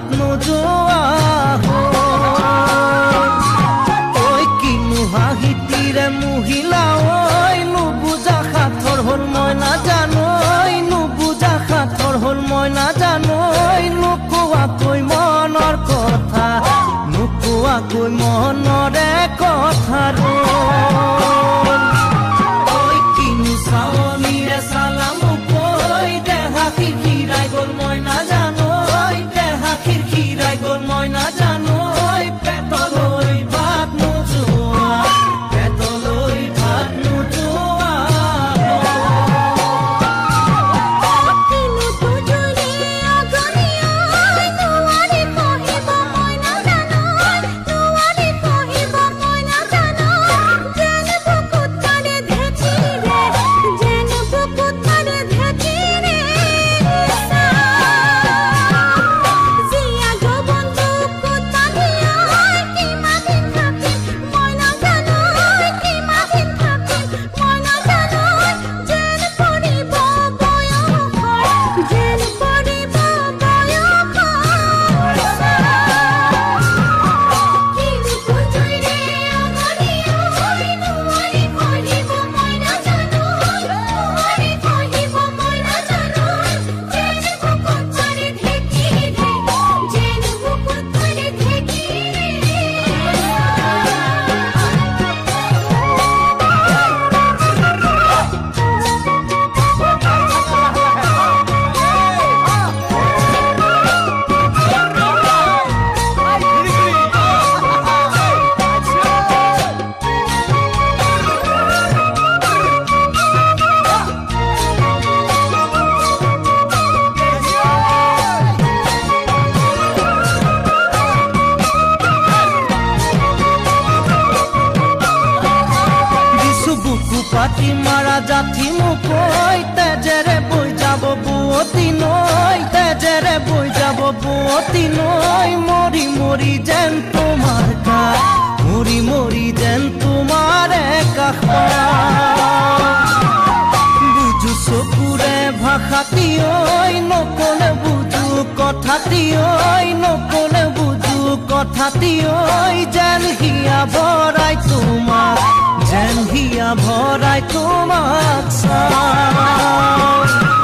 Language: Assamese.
ভাত নোযোৱা ঐ কিনো হাঁহিটিৰে মহিলা ঐ নুবুজা সাঁথৰ হ'ল মই নাজানো নুবুজা সাঁথৰ হ'ল মই নাজানো নোকোৱাকৈ মনৰ কথা নোকোৱাকৈ মনৰে কথা ঐ কিনো চাৱনিৰে চালাম কৈ দেহা খিৰখিৰাই গ'ল মই নাজানো দেহা খিৰখিৰাই গ'ল মই নাজানো পেটলৈ ভাত নোযোৱা পেটলৈ ভাত নোযোৱা পাতি মাৰা জাঠি মুকৈ তেজেৰে বৈ যাব বুৱতী নৈ তেজেৰে বৈ যাব বুৱতী নৈ মৰি মৰি যেন তোমাৰ কাষ মৰি মৰি যেন তোমাৰে কাষ বুজো চকুৰে ভাষাটি ঐ নকলে বুজো কথাটি ঐ নকলে বুজো কথাটি ঐ যেন হিয়া ভৰাই তোমাক যেন হিয়া ভৰাই তোমাক চাওঁ